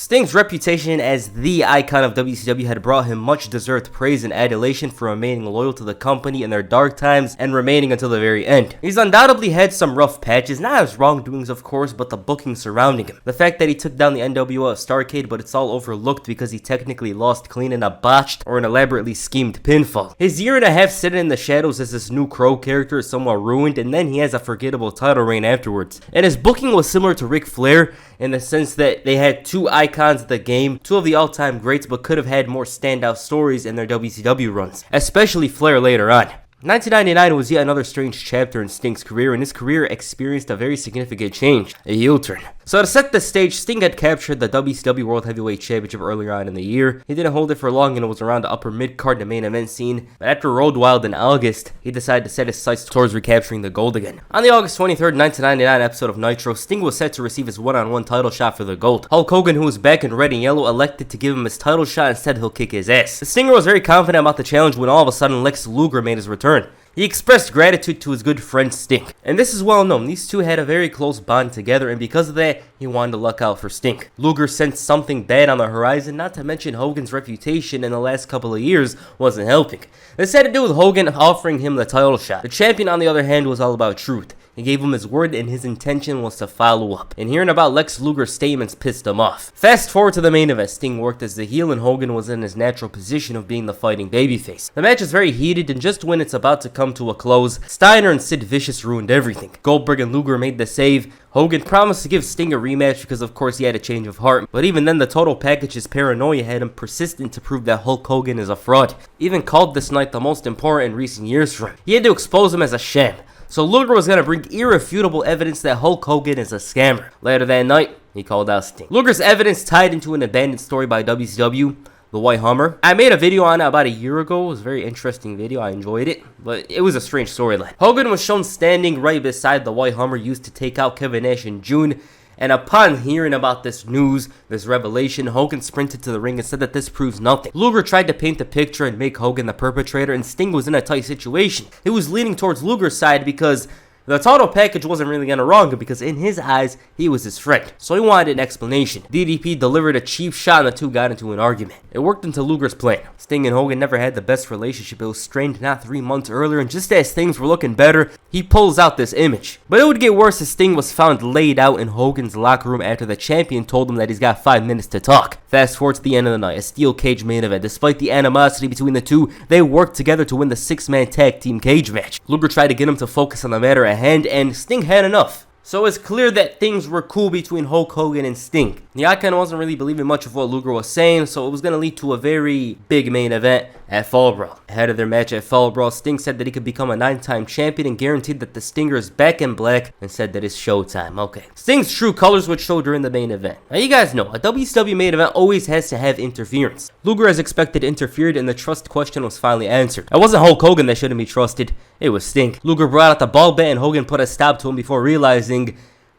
Sting's reputation as the icon of WCW had brought him much deserved praise and adulation for remaining loyal to the company in their dark times and remaining until the very end. He's undoubtedly had some rough patches, not his wrongdoings of course, but the booking surrounding him. The fact that he took down the NWO at Starrcade, but it's all overlooked because he technically lost clean in a botched or an elaborately schemed pinfall. His year and a half sitting in the shadows as this new Crow character is somewhat ruined, and then he has a forgettable title reign afterwards. And his booking was similar to Ric Flair in the sense that they had two icons of the game, two of the all-time greats, but could have had more standout stories in their WCW runs, especially Flair later on. 1999 was yet another strange chapter in Sting's career, and his career experienced a very significant change, a heel turn. So to set the stage, Sting had captured the WCW World Heavyweight Championship earlier on in the year. He didn't hold it for long and it was around the upper mid-card and main event scene, but after Road Wild in August, he decided to set his sights towards recapturing the gold again. On the August 23rd, 1999 episode of Nitro, Sting was set to receive his one-on-one title shot for the gold. Hulk Hogan, who was back in red and yellow, elected to give him his title shot and said he'll kick his ass. The Stinger was very confident about the challenge when all of a sudden Lex Luger made his return. He expressed gratitude to his good friend Sting, and this is well known. These two had a very close bond together, and because of that, he wanted to luck out for Sting. Luger sensed something bad on the horizon, not to mention Hogan's reputation in the last couple of years wasn't helping. This had to do with Hogan offering him the title shot. The champion, on the other hand, was all about truth. He gave him his word and his intention was to follow up. And hearing about Lex Luger's statements pissed him off. Fast forward to the main event. Sting worked as the heel and Hogan was in his natural position of being the fighting babyface. The match is very heated, and just when it's about to come to a close, Steiner and Sid Vicious ruined everything. Goldberg and Luger made the save. Hogan promised to give Sting a rematch because of course he had a change of heart, but even then the total package's paranoia had him persistent to prove that Hulk Hogan is a fraud. He even called this night the most important in recent years for him. He had to expose him as a sham. So Luger was going to bring irrefutable evidence that Hulk Hogan is a scammer. Later that night, he called out Sting. Luger's evidence tied into an abandoned story by WCW, the White Hummer. I made a video on it about a year ago. It was a very interesting video. I enjoyed it, but it was a strange storyline. Hogan was shown standing right beside the White Hummer used to take out Kevin Nash in June. And upon hearing about this news, this revelation, Hogan sprinted to the ring and said that this proves nothing. Luger tried to paint the picture and make Hogan the perpetrator, and Sting was in a tight situation. He was leaning towards Luger's side because the total package wasn't really gonna wrong him because in his eyes, he was his friend. So he wanted an explanation. DDP delivered a cheap shot and the two got into an argument. It worked into Luger's plan. Sting and Hogan never had the best relationship. It was strained not 3 months earlier, and just as things were looking better, he pulls out this image. But it would get worse as Sting was found laid out in Hogan's locker room after the champion told him that he's got 5 minutes to talk. Fast forward to the end of the night, a steel cage main event. Despite the animosity between the two, they worked together to win the 6-man tag team cage match. Luger tried to get him to focus on the matter at hand, and Sting had enough. So it's clear that things were cool between Hulk Hogan and Sting. The icon wasn't really believing much of what Luger was saying, so it was going to lead to a very big main event at Fall Brawl. Ahead of their match at Fall Brawl, Sting said that he could become a 9-time champion and guaranteed that the Stinger is back in black and said that it's showtime. Okay. Sting's true colors would show during the main event. Now you guys know, a WCW main event always has to have interference. Luger as expected interfered and the trust question was finally answered. It wasn't Hulk Hogan that shouldn't be trusted, it was Sting. Luger brought out the ball bat and Hogan put a stop to him before realizing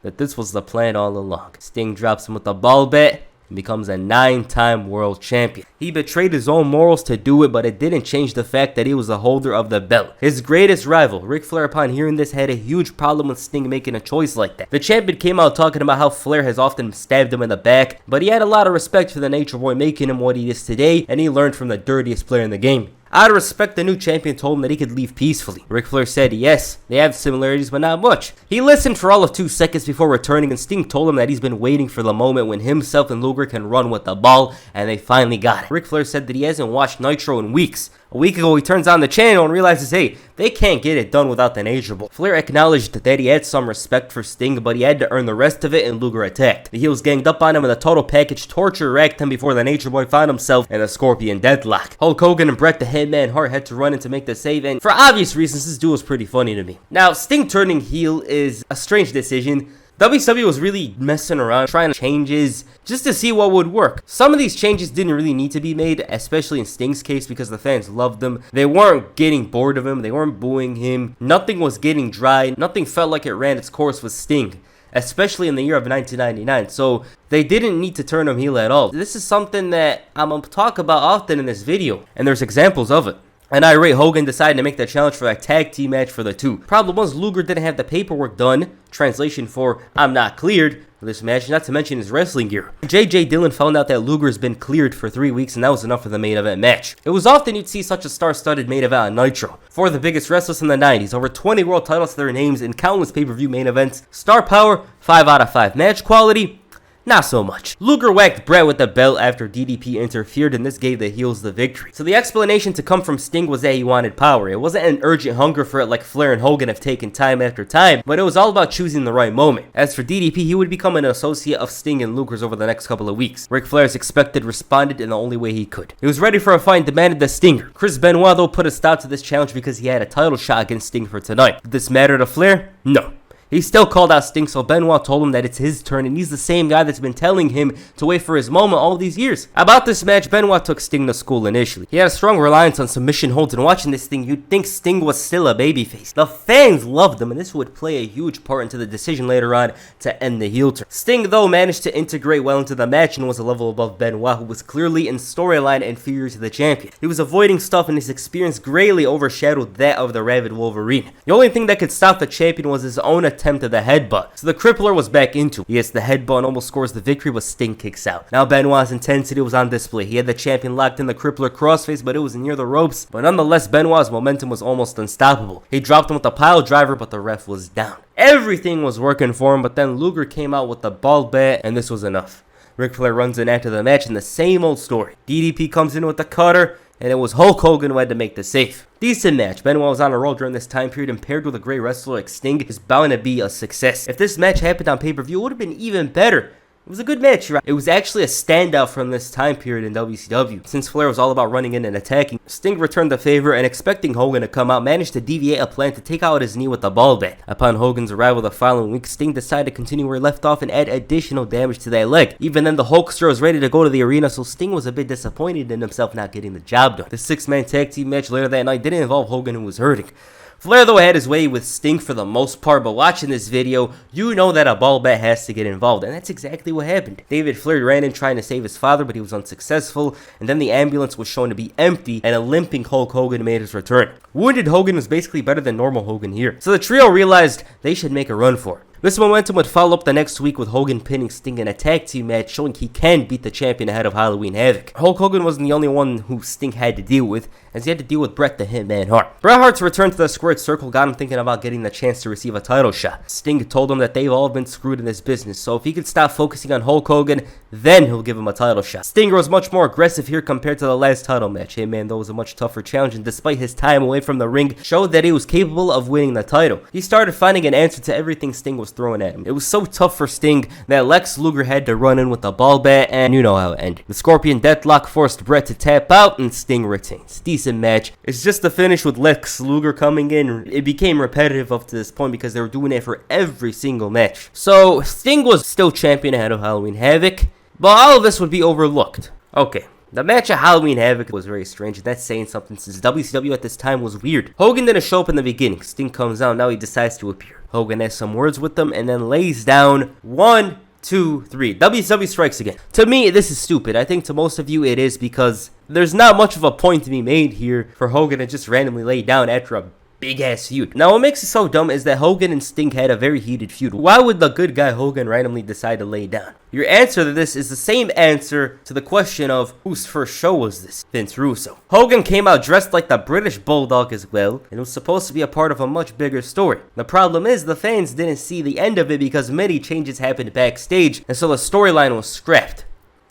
that this was the plan all along. Sting drops him with the ball bat and becomes a 9-time world champion. He betrayed his own morals to do it, but it didn't change the fact that he was the holder of the belt. His greatest rival, Ric Flair, upon hearing this, had a huge problem with Sting making a choice like that. The champion came out talking about how Flair has often stabbed him in the back, but he had a lot of respect for the Nature Boy making him what he is today, and he learned from the dirtiest player in the game. Out of respect, the new champion told him that he could leave peacefully. Ric Flair said yes, they have similarities but not much. He listened for all of 2 seconds before returning, and Sting told him that he's been waiting for the moment when himself and Luger can run with the ball, and they finally got it. Ric Flair said that he hasn't watched Nitro in weeks. A week ago, he turns on the channel and realizes, hey, they can't get it done without the Nature Boy. Flair acknowledged that he had some respect for Sting, but he had to earn the rest of it, and Luger attacked. The heels ganged up on him, and the total package torture racked him before the Nature Boy found himself in a Scorpion deadlock. Hulk Hogan and Bret the Hitman Hart had to run in to make the save, and for obvious reasons, this duel was pretty funny to me. Now, Sting turning heel is a strange decision. WCW was really messing around, trying changes just to see what would work. Some of these changes didn't really need to be made, especially in Sting's case because the fans loved him. They weren't getting bored of him, they weren't booing him. Nothing was getting dry, nothing felt like it ran its course with Sting, especially in the year of 1999. So they didn't need to turn him heel at all. This is something that I'm going to talk about often in this video, and there's examples of it. and irate Hogan decided to make the challenge for a tag team match for the two. Problem was, Luger didn't have the paperwork done, translation for I'm not cleared, for this match, not to mention his wrestling gear. J.J. Dillon found out that Luger's been cleared for 3 weeks, and that was enough for the main event match. It was often you'd see such a star-studded main event on Nitro. Four of the biggest wrestlers in the 90s, over 20 world titles to their names in countless pay-per-view main events. Star power, 5 out of 5. Match quality, not so much. Luger whacked Bret with the belt after DDP interfered, and this gave the heels the victory. So the explanation to come from Sting was that he wanted power. It wasn't an urgent hunger for it like Flair and Hogan have taken time after time, but it was all about choosing the right moment. As for DDP, he would become an associate of Sting and Luger's over the next couple of weeks. Ric Flair, as expected, responded in the only way he could. He was ready for a fight and demanded the Stinger. Chris Benoit, though, put a stop to this challenge because he had a title shot against Sting for tonight. Did this matter to Flair? No. He still called out Sting, so Benoit told him that it's his turn, and he's the same guy that's been telling him to wait for his moment all these years. About this match, Benoit took Sting to school initially. He had a strong reliance on submission holds, and watching this thing, you'd think Sting was still a babyface. The fans loved him, and this would play a huge part into the decision later on to end the heel turn. Sting, though, managed to integrate well into the match and was a level above Benoit, who was clearly in storyline inferior to the champion. He was avoiding stuff, and his experience greatly overshadowed that of the Rabid Wolverine. The only thing that could stop the champion was his own attempt at the headbutt. So the crippler was back into it. He gets the headbutt and almost scores the victory, but Sting kicks out. Now Benoit's intensity was on display. He had the champion locked in the crippler crossface, but it was near the ropes. But nonetheless, Benoit's momentum was almost unstoppable. He dropped him with a pile driver, but the ref was down. Everything was working for him, but then Luger came out with the ball bat, and this was enough. Ric Flair runs in after the match, and the same old story. DDP comes in with the cutter, and it was Hulk Hogan who had to make the save. Decent match. Benoit was on a roll during this time period, and paired with a great wrestler like Sting is bound to be a success. If this match happened on pay-per-view, it would have been even better. It was a good match, right? It was actually a standout from this time period in WCW. Since Flair was all about running in and attacking, Sting returned the favor, and expecting Hogan to come out, managed to deviate a plan to take out his knee with the ball bat. Upon Hogan's arrival the following week, Sting decided to continue where he left off and add additional damage to that leg. Even then, the Hulkster was ready to go to the arena, so Sting was a bit disappointed in himself not getting the job done. The 6-man tag team match later that night didn't involve Hogan, who was hurting. Flair, though, had his way with Sting for the most part, but watching this video, you know that a ball bat has to get involved, and that's exactly what happened. David Flair ran in trying to save his father, but he was unsuccessful, and then the ambulance was shown to be empty, and a limping Hulk Hogan made his return. Wounded Hogan was basically better than normal Hogan here, so the trio realized they should make a run for it. This momentum would follow up the next week with Hogan pinning Sting in a tag team match, showing he can beat the champion ahead of Halloween Havoc. Hulk Hogan wasn't the only one who Sting had to deal with, as he had to deal with Bret the Hitman Hart. Bret Hart's return to the squared circle got him thinking about getting the chance to receive a title shot. Sting told him that they've all been screwed in this business, so if he could stop focusing on Hulk Hogan, then he'll give him a title shot. Sting was much more aggressive here compared to the last title match. Hitman, though, was a much tougher challenge, and despite his time away from the ring, showed that he was capable of winning the title. He started finding an answer to everything Sting was throwing at him. It was so tough for Sting that Lex Luger had to run in with the ball bat, and you know how it ended. The Scorpion Deathlock forced Bret to tap out, and Sting retains. Decent match. It's just the finish with Lex Luger coming in. It became repetitive up to this point because they were doing it for every single match. So Sting was still champion ahead of Halloween Havoc, but all of this would be overlooked. Okay. The match at Halloween Havoc was very strange, and that's saying something since WCW at this time was weird. Hogan didn't show up in the beginning. Sting comes out, now he decides to appear. Hogan has some words with them and then lays down 1, 2, 3. WCW strikes again. To me, this is stupid. I think to most of you it is, because there's not much of a point to be made here for Hogan to just randomly lay down after a big ass feud. Now what makes it so dumb is that Hogan and Sting had a very heated feud. Why would the good guy Hogan randomly decide to lay down? Your answer to this is the same answer to the question of whose first show was this? Vince Russo. Hogan came out dressed like the British Bulldog as well, and it was supposed to be a part of a much bigger story. The problem is the fans didn't see the end of it because many changes happened backstage, and so the storyline was scrapped.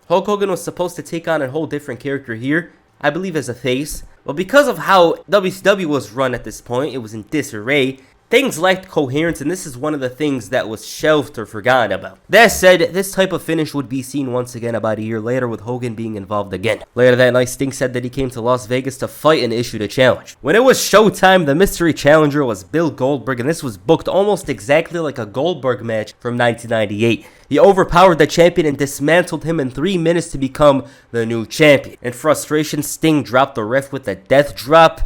Hulk Hogan was supposed to take on a whole different character here, I believe as a face, but because of how WCW was run at this point, it was in disarray. Things lacked coherence, and this is one of the things that was shelved or forgotten about. That said, this type of finish would be seen once again about a year later with Hogan being involved again. Later that night, Sting said that he came to Las Vegas to fight and issued a challenge. When it was showtime, the mystery challenger was Bill Goldberg, and this was booked almost exactly like a Goldberg match from 1998. He overpowered the champion and dismantled him in 3 minutes to become the new champion. In frustration, Sting dropped the ref with a death drop,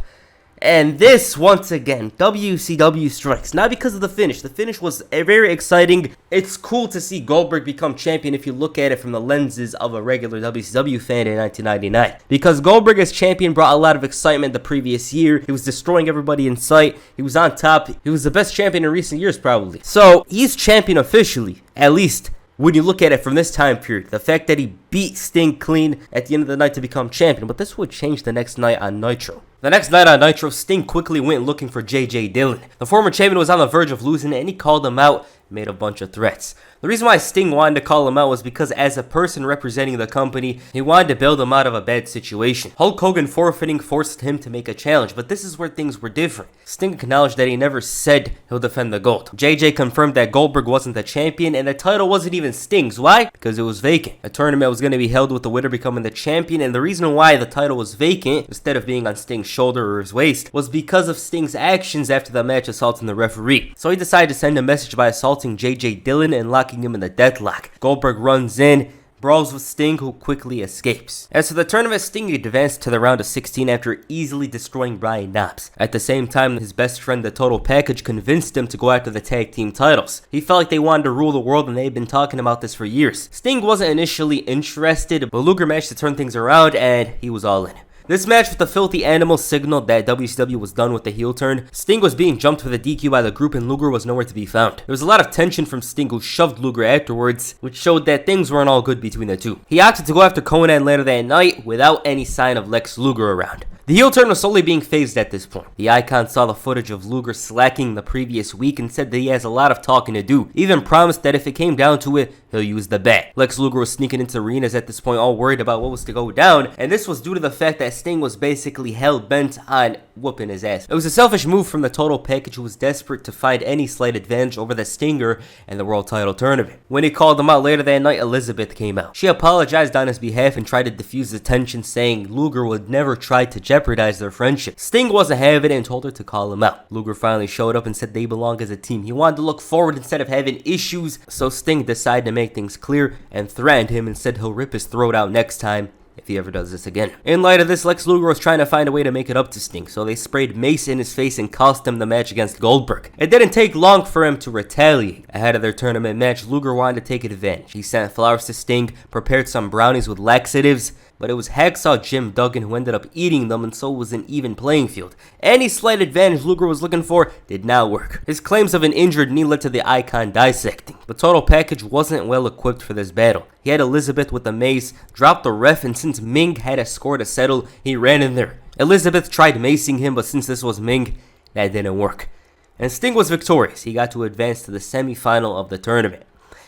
And this, once again, WCW strikes. Not because of the finish. The finish was very exciting. It's cool to see Goldberg become champion if you look at it from the lenses of a regular WCW fan in 1999. Because Goldberg as champion brought a lot of excitement the previous year. He was destroying everybody in sight. He was on top. He was the best champion in recent years, probably. So, he's champion officially, at least when you look at it from this time period. The fact that he beat Sting clean at the end of the night to become champion. But this would change the next night on Nitro. The next night on Nitro, Sting quickly went looking for J.J. Dillon. The former champion was on the verge of losing it, and he called him out and made a bunch of threats. The reason why Sting wanted to call him out was because as a person representing the company, he wanted to bail him out of a bad situation. Hulk Hogan forfeiting forced him to make a challenge, but this is where things were different. Sting acknowledged that he never said he'll defend the gold. JJ confirmed that Goldberg wasn't the champion, and the title wasn't even Sting's. Why? Because it was vacant. A tournament was going to be held with the winner becoming the champion, and the reason why the title was vacant, instead of being on Sting's shoulder or his waist, was because of Sting's actions after the match assaulting the referee. So he decided to send a message by assaulting J.J. Dillon and locking him in the deathlock. Goldberg runs in, brawls with Sting, who quickly escapes. As for the tournament, Sting advanced to the round of 16 after easily destroying Brian Knobbs. At the same time, his best friend, the Total Package, convinced him to go after the tag team titles. He felt like they wanted to rule the world, and they'd been talking about this for years. Sting wasn't initially interested, but Luger managed to turn things around, and he was all in. This match with the Filthy Animal signaled that WCW was done with the heel turn. Sting was being jumped for the DQ by the group, and Luger was nowhere to be found. There was a lot of tension from Sting, who shoved Luger afterwards, which showed that things weren't all good between the two. He opted to go after Conan later that night without any sign of Lex Luger around. The heel turn was slowly being phased at this point. The Icon saw the footage of Luger slacking the previous week and said that he has a lot of talking to do. He even promised that if it came down to it, he'll use the bat. Lex Luger was sneaking into arenas at this point, all worried about what was to go down, and this was due to the fact that Sting was basically hell-bent on whooping his ass. It was a selfish move from the Total Package, who was desperate to find any slight advantage over the Stinger and the World Title Tournament. When he called him out later that night, Elizabeth came out. She apologized on his behalf and tried to defuse the tension, saying Luger would never try to jeopardize their friendship. Sting wasn't having it and told her to call him out. Luger finally showed up and said they belong as a team. He wanted to look forward instead of having issues, so Sting decided to make things clear and threatened him and said he'll rip his throat out next time if he ever does this again. In light of this, Lex Luger was trying to find a way to make it up to Sting, so they sprayed mace in his face and cost him the match against Goldberg. It didn't take long for him to retaliate. Ahead of their tournament match, Luger wanted to take advantage. He sent flowers to Sting, prepared some brownies with laxatives, but it was Hacksaw Jim Duggan who ended up eating them, and so it was an even playing field. Any slight advantage Luger was looking for did not work. His claims of an injured knee led to the Icon dissecting. The Total Package wasn't well equipped for this battle. He had Elizabeth with the mace, dropped the ref, and since Ming had a score to settle, he ran in there. Elizabeth tried macing him, but since this was Ming, that didn't work. And Sting was victorious. He got to advance to the semi-final of the tournament.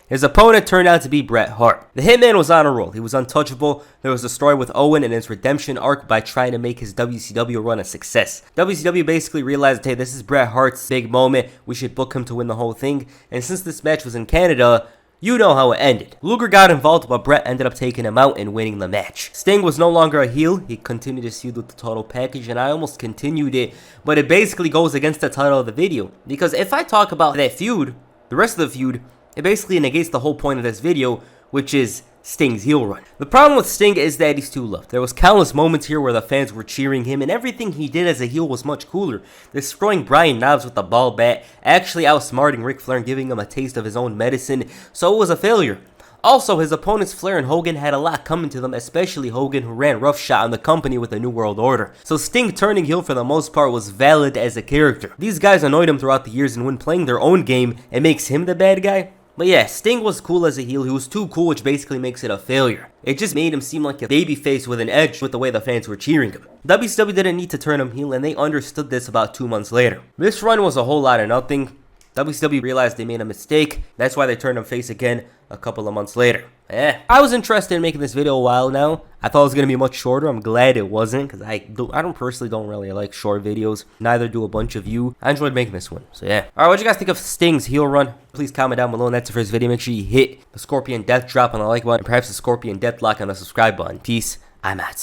His opponent turned out to be Bret Hart. The Hitman was on a roll. He was untouchable. There was a story with Owen and his redemption arc by trying to make his WCW run a success. WCW basically realized, hey, this is Bret Hart's big moment. We should book him to win the whole thing. And since this match was in Canada, you know how it ended. Luger got involved, but Bret ended up taking him out and winning the match. Sting was no longer a heel. He continued his feud with the Total Package, and I almost continued it, but it basically goes against the title of the video. Because if I talk about that feud, the rest of the feud, it basically negates the whole point of this video, which is Sting's heel run. The problem with Sting is that he's too loved. There was countless moments here where the fans were cheering him, and everything he did as a heel was much cooler. Destroying Brian Knobbs with the ball bat, actually outsmarting Ric Flair and giving him a taste of his own medicine, so it was a failure. Also, his opponents Flair and Hogan had a lot coming to them, especially Hogan, who ran roughshod on the company with the New World Order. So Sting turning heel for the most part was valid as a character. These guys annoyed him throughout the years, and when playing their own game, it makes him the bad guy. But yeah, Sting was cool as a heel. He was too cool, which basically makes it a failure. It just made him seem like a babyface with an edge with the way the fans were cheering him. WCW didn't need to turn him heel, and they understood this about 2 months later. This run was a whole lot of nothing. WCW realized they made a mistake. That's why they turned him face again a couple of months later. I was interested in making this video a while now. I thought it was going to be much shorter. I'm glad it wasn't, because I personally don't really like short videos. Neither do a bunch of you. I enjoyed making this one, so yeah. Alright, what you guys think of Sting's heel run? Please comment down below, and that's it for this video. Make sure you hit the Scorpion Death Drop on the like button, and perhaps the Scorpion Death Lock on the subscribe button. Peace. I'm out.